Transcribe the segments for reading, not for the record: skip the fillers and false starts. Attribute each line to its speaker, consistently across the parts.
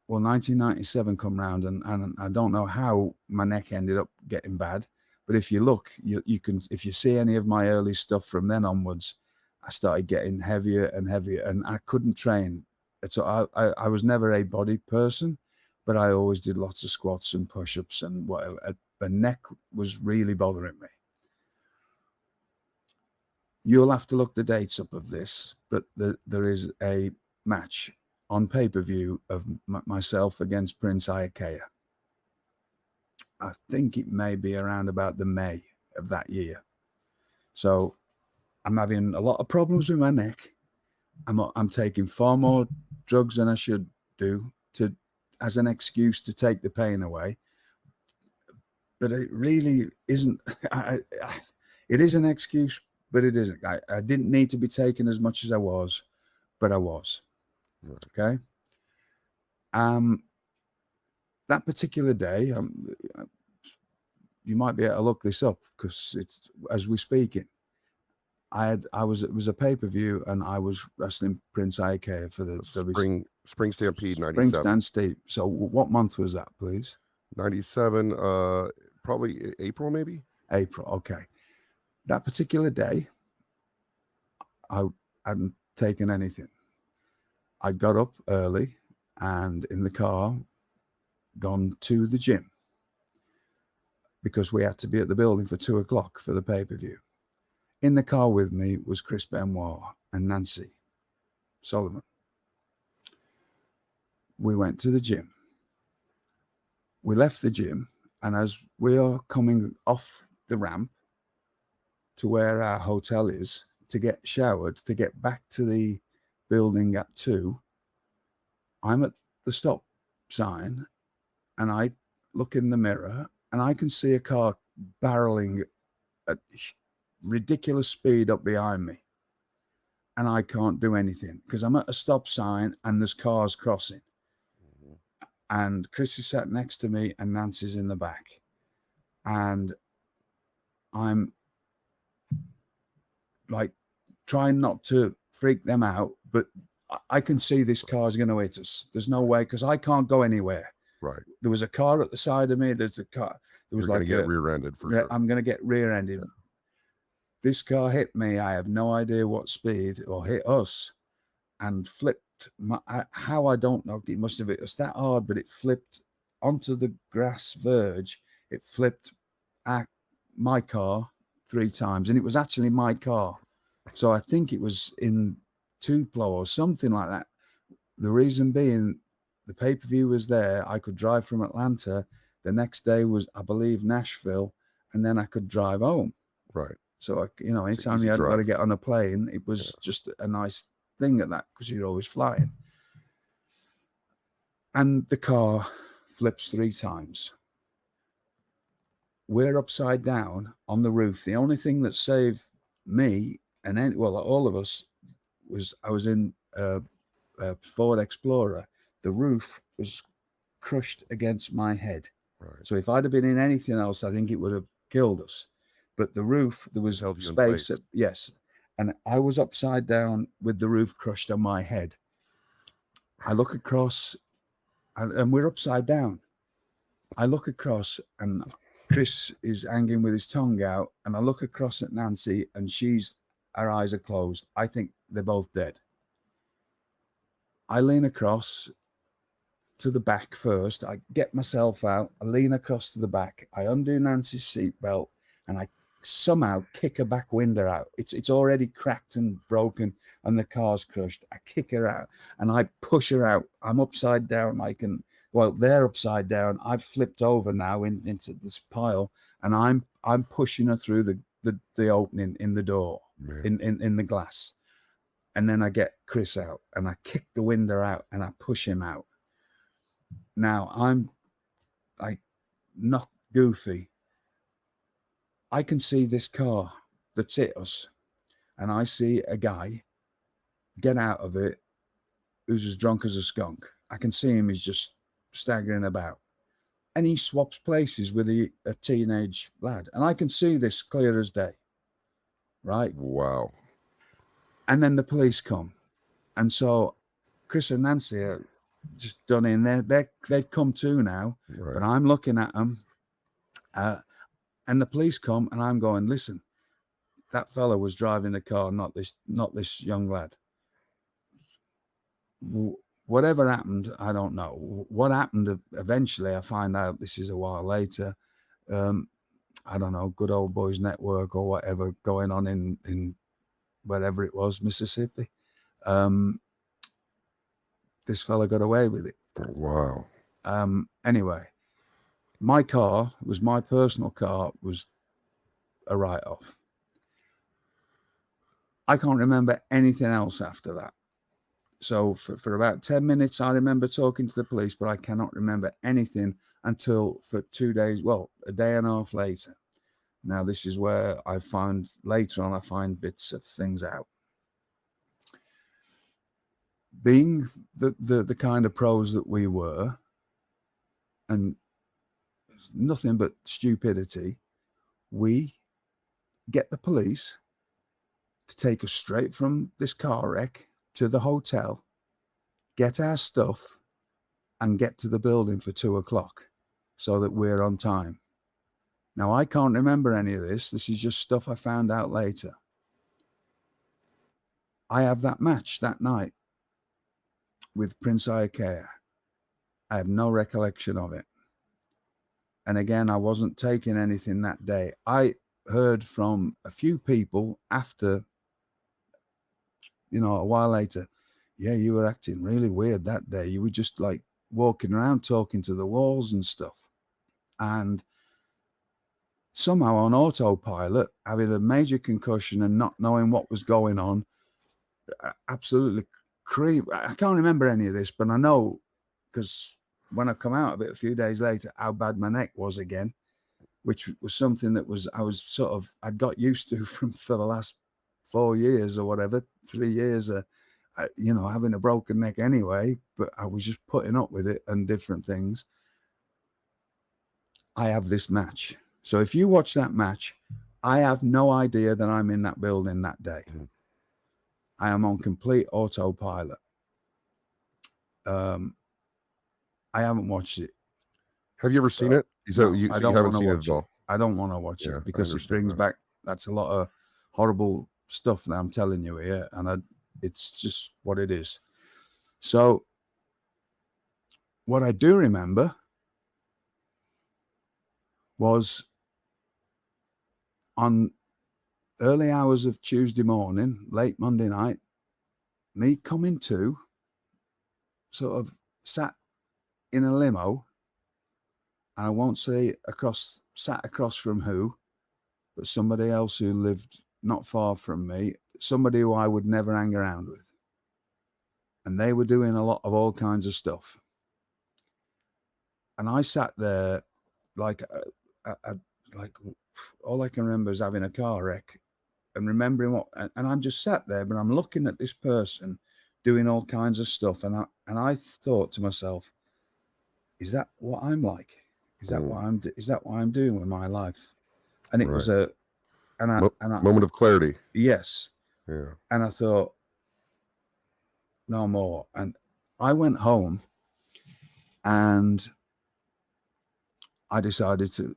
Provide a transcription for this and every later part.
Speaker 1: well, 1997 come round, and I don't know how my neck ended up getting bad, but if you look, you can, if you see any of my early stuff from then onwards, I started getting heavier and heavier, and I couldn't train. So I was never a body person, but I always did lots of squats and push-ups and whatever. The neck was really bothering me. You'll have to look the dates up of this, but there is a match on pay-per-view of myself against Prince Iakea. I think it may be around about the May of that year. So I'm having a lot of problems with my neck. I'm taking far more drugs than I should do as an excuse to take the pain away. But it really isn't. It is an excuse, but it isn't. I didn't need to be taking as much as I was, but I was. Okay. That particular day, you might be able to look this up because it's as we're speaking. It was a pay-per-view, and I was wrestling Prince Iakea for the
Speaker 2: Spring Stampede 97.
Speaker 1: Spring Stampede. So what month was that, please?
Speaker 2: 97, probably April, maybe?
Speaker 1: April, okay. That particular day, I hadn't taken anything. I got up early and in the car gone to the gym because we had to be at the building for 2:00 for the pay-per-view. In the car with me was Chris Benoit and Nancy Solomon. We went to the gym. We left the gym, and as we are coming off the ramp to where our hotel is to get showered, to get back to the building at 2, I'm at the stop sign, and I look in the mirror, and I can see a car barreling at ridiculous speed up behind me. And I can't do anything because I'm at a stop sign and there's cars crossing. And Chris is sat next to me and Nancy's in the back. And I'm like trying not to freak them out, but I can see this car's going to hit us. There's no way because I can't go anywhere.
Speaker 2: Right.
Speaker 1: There was a car at the side of me. There's a car. There was
Speaker 2: You're like get rear-ended for sure.
Speaker 1: I'm going to get rear-ended. Yeah. This car hit me. I have no idea what speed, or hit us, and flipped. How I don't know. It must have hit us that hard, but it flipped onto the grass verge. It flipped at my car 3 times, and it was actually my car. So I think it was in Tupelo or something like that. The reason being, the pay-per-view was there. I could drive from Atlanta. The next day was, I believe, Nashville, and then I could drive home.
Speaker 2: Right.
Speaker 1: So, anytime you had got to get on a plane, it was just a nice thing at that because you're always flying. And the car flips 3 times. We're upside down on the roof. The only thing that saved me and all of us was I was in a Ford Explorer. The roof was crushed against my head.
Speaker 2: Right.
Speaker 1: So if I'd have been in anything else, I think it would have killed us. But the roof, there was space. Yes. And I was upside down with the roof crushed on my head. I look across and we're upside down. I look across and Chris is hanging with his tongue out. And I look across at Nancy and her eyes are closed. I think they're both dead. I lean across to the back first. I get myself out. I lean across to the back. I undo Nancy's seatbelt and I somehow kick her back window out. It's already cracked and broken and the car's crushed. I kick her out and I push her out. I'm upside down. They're upside down. I've flipped over now into this pile and I'm pushing her through the opening in the door, in the glass. And then I get Chris out and I kick the window out and I push him out. Now I'm like not goofy. I can see this car that's hit us, and I see a guy get out of it who's as drunk as a skunk. I can see him, he's just staggering about. And he swaps places with a teenage lad. And I can see this clear as day. Right?
Speaker 2: Wow.
Speaker 1: And then the police come. And so Chris and Nancy are just done in there. They've come to now,
Speaker 2: Right.
Speaker 1: but I'm looking at them, and the police come, and I'm going, listen, that fella was driving the car, not this young lad. Whatever happened, I don't know. What happened eventually, I find out this is a while later. I don't know, Good Old Boys Network or whatever going on in wherever it was, Mississippi. This fella got away with it.
Speaker 2: Wow.
Speaker 1: Anyway, my car was my personal car, was a write-off. I can't remember anything else after that. So for about 10 minutes, I remember talking to the police, but I cannot remember anything until for 2 days, well, a day and a half later. Now, this is where I find bits of things out. Being the kind of pros that we were, and nothing but stupidity, we get the police to take us straight from this car wreck to the hotel, get our stuff, and get to the building for 2:00 so that we're on time. Now, I can't remember any of this. This is just stuff I found out later. I have that match that night with Prince Iakea. I have no recollection of it. And again, I wasn't taking anything that day. I heard from a few people after, a while later, yeah, you were acting really weird that day. You were just like walking around talking to the walls and stuff. And somehow on autopilot, having a major concussion and not knowing what was going on, absolutely I can't remember any of this, but I know, because when I come out of it a few days later, how bad my neck was again, which was something that I'd got used to for the last 4 years or whatever, 3 years, having a broken neck anyway, but I was just putting up with it and different things. I have this match. So if you watch that match, I have no idea that I'm in that building that day. Mm-hmm. I am on complete autopilot. I haven't watched it.
Speaker 2: Have you ever seen it? So
Speaker 1: no,
Speaker 2: I don't haven't seen it at all.
Speaker 1: I don't want to watch it because it brings back, that's a lot of horrible stuff that I'm telling you here, and it's just what it is. So what I do remember was on early hours of Tuesday morning, late Monday night, me coming to, sort of sat in a limo, and I won't say sat across from who, but somebody else who lived not far from me, somebody who I would never hang around with. And they were doing a lot of all kinds of stuff. And I sat there like all I can remember is having a car wreck and remembering and I'm just sat there, but I'm looking at this person doing all kinds of stuff. And I thought to myself, is that what I'm like? Is that what I'm doing with my life? And it was a
Speaker 2: moment of clarity.
Speaker 1: Yes.
Speaker 2: Yeah.
Speaker 1: And I thought, no more. And I went home and I decided to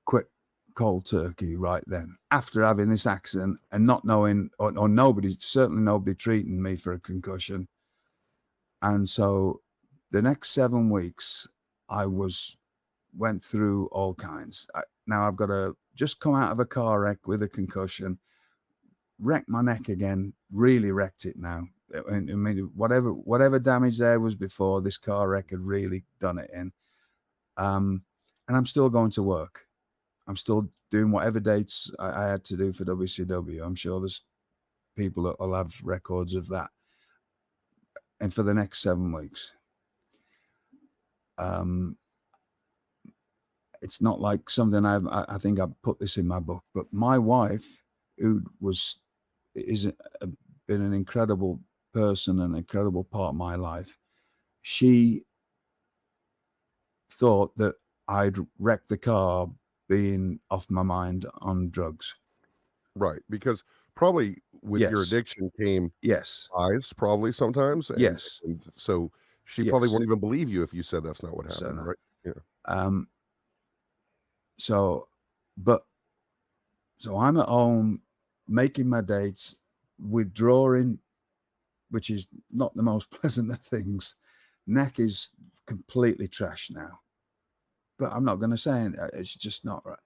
Speaker 1: quit cold turkey right then, after having this accident and not knowing, or certainly nobody treating me for a concussion. And so the next 7 weeks, I went through all kinds. Now I've got just come out of a car wreck with a concussion, wrecked my neck again, really wrecked it now. I mean, whatever damage there was before, this car wreck had really done it in. And I'm still going to work. I'm still doing whatever dates I had to do for WCW. I'm sure there's people that will have records of that. And for the next 7 weeks. It's not like something I think I put this in my book, but my wife, who been an incredible person, an incredible part of my life, she thought that I'd wrecked the car being off my mind on drugs.
Speaker 2: Right, because probably with your addiction came
Speaker 1: highs,
Speaker 2: probably sometimes.
Speaker 1: Yes.
Speaker 2: And so She probably won't even believe you if you said that's not what happened,
Speaker 1: no.
Speaker 2: right? Yeah.
Speaker 1: So I'm at home making my dates, withdrawing, which is not the most pleasant of things. Neck is completely trashed now, but I'm not going to say it. It's just not right.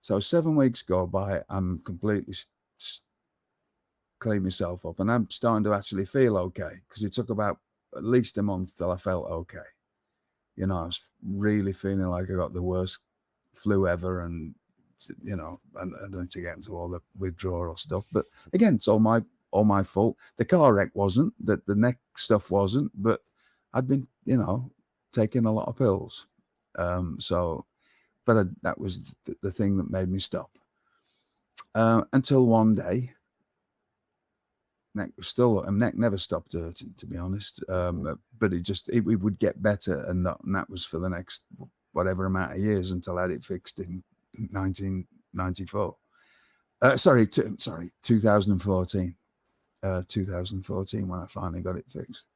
Speaker 1: So 7 weeks go by, I'm completely clean myself up, and I'm starting to actually feel okay, because it took about at least a month till I felt okay. You know, I was really feeling like I got the worst flu ever, and you know, and I don't need to get into all the withdrawal stuff. But again, it's all my fault. The car wreck wasn't, that the neck stuff wasn't, but I'd been, you know, taking a lot of pills. That was the thing that made me stop. Until one day, neck never stopped hurting, to be honest. But it would get better, and that was for the next whatever amount of years until I had it fixed in 1994. 2014. 2014 when I finally got it fixed.